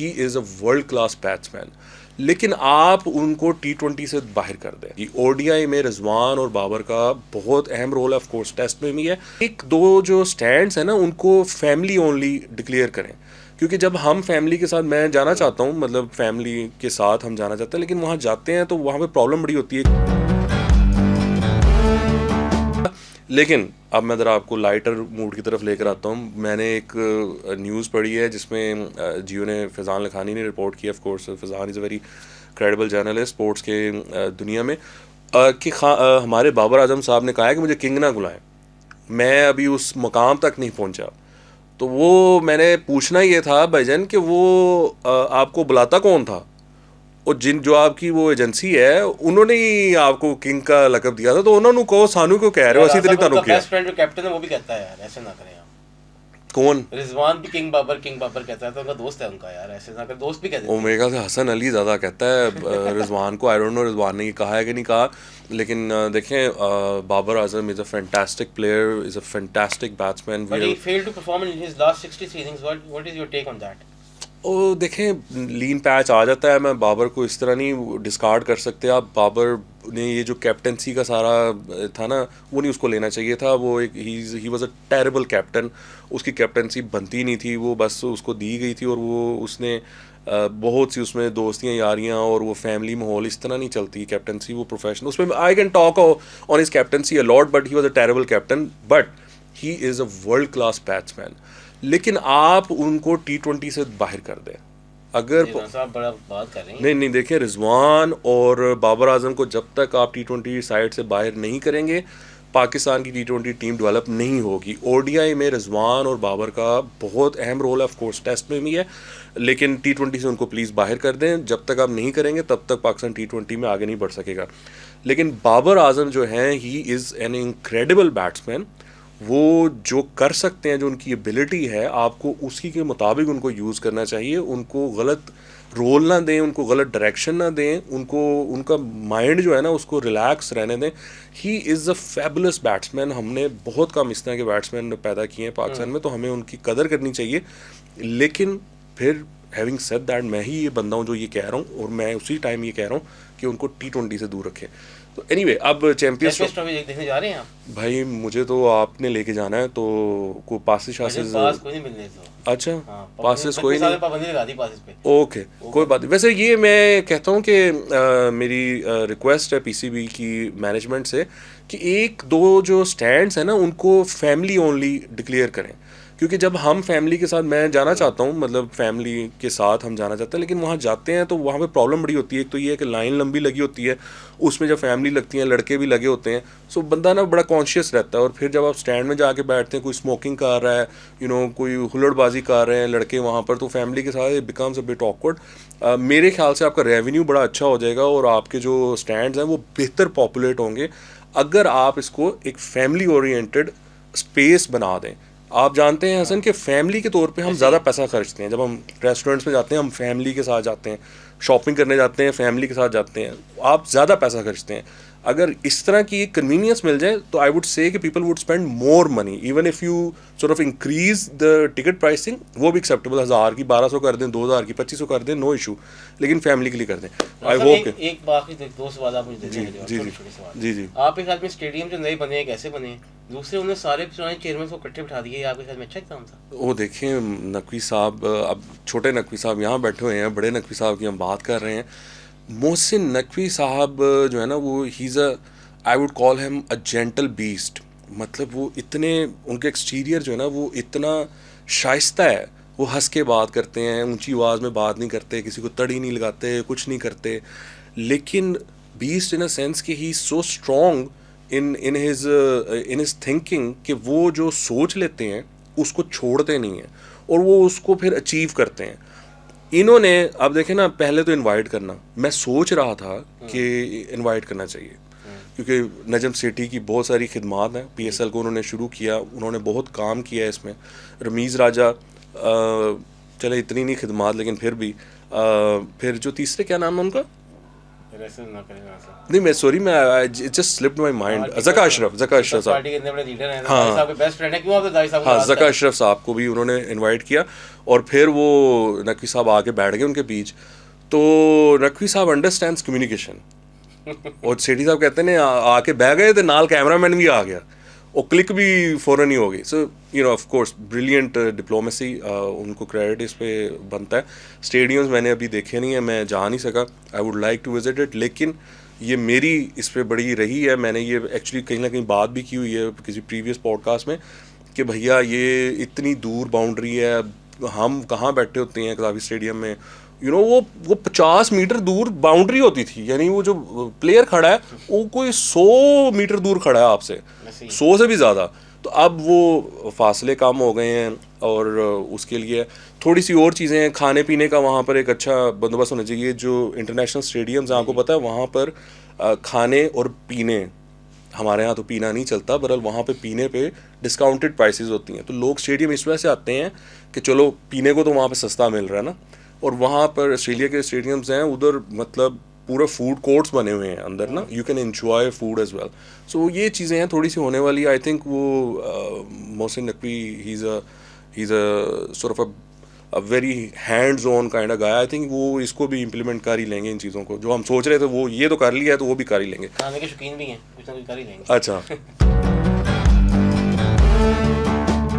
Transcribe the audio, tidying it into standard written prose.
He is a world class batsman, लेकिन आप उनको T20 से बाहर कर दें। कि ओडीआई में रिजवान और बाबर का बहुत अहम रोल है, ऑफ कोर्स टेस्ट में भी है। एक दो जो स्टैंड्स हैं ना उनको फैमिली ओनली डिक्लेयर करें, क्योंकि जब हम फैमिली के साथ, मैं जाना चाहता हूँ, मतलब फैमिली के साथ हम जाना चाहते हैं, लेकिन वहाँ जाते हैं तो वहाँ पे प्रॉब्लम बड़ी होती है। लेकिन अब मैं ज़रा आपको लाइटर मूड की तरफ लेकर आता हूँ। मैंने एक न्यूज़ पढ़ी है जिसमें जियो ने, फैज़ान लखानी ने रिपोर्ट किया। Of course Faizan is a very credible journalist sports के दुनिया में, कि हमारे बाबर आजम साहब ने कहा है कि मुझे किंग ना बुलाएं, मैं अभी उस मकाम तक नहीं पहुंचा। तो वो मैंने पूछना ये था भाईजान कि वो आपको बुलाता कौन था, और जो आपकी वो एजेंसी है उन्होंने ही आपको किंग का लकब दिया था, तो उन्होंने कहो सानू क्यों कह रहे हो, असी तो नहीं तानू किया। बेस्ट फ्रेंड जो कैप्टन है वो भी कहता है यार ऐसे ना करें आप। कौन? रिजवान भी किंग बाबर कहता है, तो उनका दोस्त है उनका, यार ऐसे ना कर, दोस्त भी कह ओ देते मेरे हैं। ख्याल से हसन अली ज़्यादा कहता है रिजवान को। आई डोंट नो रिजवान ने ये कहा है कि नहीं कहा, लेकिन देखें, Babar Azam is a fantastic player, is a fantastic batsman. But he failed to perform in his last 63 innings. What is your take on that? ओ देखें, लीन पैच आ जाता है, मैं बाबर को इस तरह नहीं डिस्कार्ड कर सकते आप। बाबर ने ये जो कैप्टनसी का सारा था ना, वो नहीं उसको लेना चाहिए था। वो एक he was a terrible captain, उसकी कैप्टनसी बनती नहीं थी, वो बस उसको दी गई थी, और वो उसने बहुत सी उसमें दोस्तियाँ यारियाँ और वो फैमिली माहौल इस तरह नहीं चलती कैप्टनसी, वो प्रोफेशनल। उसमें I can talk on his captaincy a lot, but he was a terrible captain, but he is a world class batsman, लेकिन आप उनको T20 से बाहर कर दें। अगर साहब बड़ा बात कर रहे हैं। नहीं नहीं, देखिए रिजवान और बाबर आजम को जब तक आप T20 साइड से बाहर नहीं करेंगे, पाकिस्तान की T20 टीम डेवलप नहीं होगी। ओडीआई में रिजवान और बाबर का बहुत अहम रोल है, ऑफ कोर्स टेस्ट में भी है, लेकिन T20 से उनको प्लीज़ बाहर कर दें। जब तक आप नहीं करेंगे तब तक पाकिस्तान T20 में आगे नहीं बढ़ सकेगा। लेकिन बाबर आजम जो हैं, he is an incredible batsman. वो जो कर सकते हैं, जो उनकी एबिलिटी है, आपको उसी के मुताबिक उनको यूज़ करना चाहिए। उनको गलत रोल ना दें, उनको गलत डायरेक्शन ना दें, उनको उनका माइंड जो है ना उसको रिलैक्स रहने दें। He is a fabulous batsman. हमने बहुत कम इस तरह के बैट्समैन पैदा किए हैं पाकिस्तान में, तो हमें उनकी कदर करनी चाहिए। लेकिन फिर हैविंग सेड दैट, मैं ही ये बंदा हूँ जो ये कह रहा हूँ, और मैं उसी टाइम ये कह रहा हूँ कि उनको T20 से दूर रखें। तो एनीवे, अब चैंपियंस ट्रॉफी देखने जा रहे हैं आप? भाई मुझे तो आपने लेके जाना है, तो कोई पासिस शासिस? पास कोई नहीं मिलने तो। अच्छा, हाँ, पासिस कोई नहीं? पाबंदी लगा दी पासिस पे। ओके, कोई बात नहीं। वैसे ये मैं कहता हूँ कि मेरी रिक्वेस्ट है पीसीबी की मैनेजमेंट से कि एक दो जो स्टैंड्स हैं ना उनको फैमिली ओनली डिक्लेयर करें, क्योंकि जब हम फैमिली के साथ, मैं जाना चाहता हूँ, मतलब फैमिली के साथ हम जाना चाहते हैं, लेकिन वहाँ जाते हैं तो वहाँ पे प्रॉब्लम बड़ी होती है। एक तो ये है कि लाइन लंबी लगी होती है, उसमें जब फैमिली लगती है, लड़के भी लगे होते हैं, सो बंदा ना बड़ा कॉन्शियस रहता है। और फिर जब आप स्टैंड में जाके बैठते हैं, कोई स्मोकिंग कर रहा है, कोई हुल्लड़बाजी कर रहे हैं लड़के वहाँ पर, तो फैमिली के साथ it becomes a bit awkward. मेरे ख्याल से आपका रेवेन्यू बड़ा अच्छा हो जाएगा, और आपके जो स्टैंड्स हैं वो बेहतर पॉपुलेट होंगे अगर आप इसको एक फैमिली ओरिएंटेड स्पेस बना दें। आप जानते हैं हसन कि फैमिली के तौर पे हम ज़्यादा पैसा खर्चते हैं। जब हम रेस्टोरेंट्स में जाते हैं, हम फैमिली के साथ जाते हैं, शॉपिंग करने जाते हैं, फैमिली के साथ जाते हैं, आप ज़्यादा पैसा खर्चते हैं। अगर इस तरह की कन्वीनियंस मिल जाए तो आई वुड से कि people would spend more money, even if you sort of increase the ticket pricing, वो भी एक्सेप्टेबल। 1000 की 1200 कर दें, 2000 की 2500 कर दें, नो इशू, लेकिन फैमिली के लिए कर दें। आई होप एक, एक बाकी दो सवाल आप मुझे जी देने हैं, जी छोटे जी छोटे सवाल। जी जी। आपके ख्याल में स्टेडियम जो नए बने हैं कैसे बने हैं? दूसरे उन्होंने सारे पुराने चेयरमैन को इकट्ठे बिठा दिए, आपके ख्याल में अच्छा काम था? वो देखें, नकवी साहब, अब छोटे नकवी साहब यहाँ बैठे हुए हैं, बड़े नकवी साहब की हम बात कर रहे हैं। मोहसिन नकवी साहब जो है ना, वो he is a, I would call him a gentle beast. मतलब वो इतने, उनके एक्सटीरियर जो है ना वो इतना शाइस्ता है। वो हंस के बात करते हैं, ऊंची आवाज़ में बात नहीं करते, किसी को तड़ी नहीं लगाते, कुछ नहीं करते। लेकिन बीस्ट इन अ सेंस कि he so strong in his thinking, कि वो जो सोच लेते हैं उसको छोड़ते नहीं हैं, और वो उसको फिर अचीव करते हैं। इन्होंने, अब देखें ना, पहले तो इनवाइट करना, मैं सोच रहा था कि इनवाइट करना चाहिए, क्योंकि नजम सेठी की बहुत सारी खिदमात हैं। पीएसएल को उन्होंने शुरू किया, उन्होंने बहुत काम किया है इसमें। रमीज़ राजा, चले इतनी नहीं खिदमात, लेकिन फिर भी फिर जो तीसरे क्या नाम है उनका, वैसे ना करें ना सर। नहीं मैं सॉरी मैं it just slipped my mind. जका अशरफ साहब, पार्टी के इतने बड़े लीडर हैं, हाँ। दाई साहब के बेस्ट फ्रेंड है, क्यों आप दाई साहब को हाँ नाराज जका कर अशरफ साहब को भी उन्होंने इनवाइट किया और फिर वो नकवी साहब आके बैठ गए उनके बीच। तो नकवी साहब अंडरस्टैंड्स कम्युनिकेशन और सेठी साहब कहते हैं आके बह गए तो नाल कैमरामैन भी आ गया और क्लिक भी फ़ौरन ही हो गई। So you know of course brilliant diplomacy, उनको क्रेडिट इस पे बनता है। स्टेडियम्स मैंने अभी देखे नहीं है, मैं जा नहीं सका, I would like to visit it, लेकिन ये मेरी इस पे बड़ी रही है। मैंने ये एक्चुअली कहीं ना कहीं बात भी की हुई है किसी प्रीवियस पॉडकास्ट में कि भैया ये इतनी दूर बाउंड्री है, हम कहाँ बैठे होते हैं कदाफी स्टेडियम में, यू नो वो 50 मीटर दूर बाउंड्री होती थी, यानी वो जो प्लेयर खड़ा है वो कोई 100 मीटर दूर खड़ा है आपसे, 100 से भी ज़्यादा। तो अब वो फासले कम हो गए हैं और उसके लिए थोड़ी सी और चीज़ें हैं। खाने पीने का वहाँ पर एक अच्छा बंदोबस्त होना चाहिए। जो इंटरनेशनल स्टेडियम्स हैं आपको पता है वहाँ पर खाने और पीने, हमारे यहाँ तो पीना नहीं चलता, बहरहाल वहाँ पे पीने पे डिस्काउंटेड प्राइसेस होती हैं। तो लोग स्टेडियम इस वजह से आते हैं कि चलो पीने को तो वहाँ पे सस्ता मिल रहा है ना। और वहाँ पर ऑस्ट्रेलिया के स्टेडियम्स हैं उधर मतलब पूरा फूड कोर्ट्स बने हुए हैं अंदर ना, you can enjoy food as well. So ये चीज़ें हैं थोड़ी सी होने वाली। आई थिंक वो Mohsin Naqvi he is a sort of a very hands on kind of guy. I think वो इसको भी इम्प्लीमेंट कर ही लेंगे इन चीज़ों को, जो हम सोच रहे थे वो ये तो कर लिया है तो वो भी कर ही लेंगे। खाने के शौकीन भी हैं, कुछ ना कुछ कर ही लेंगे। अच्छा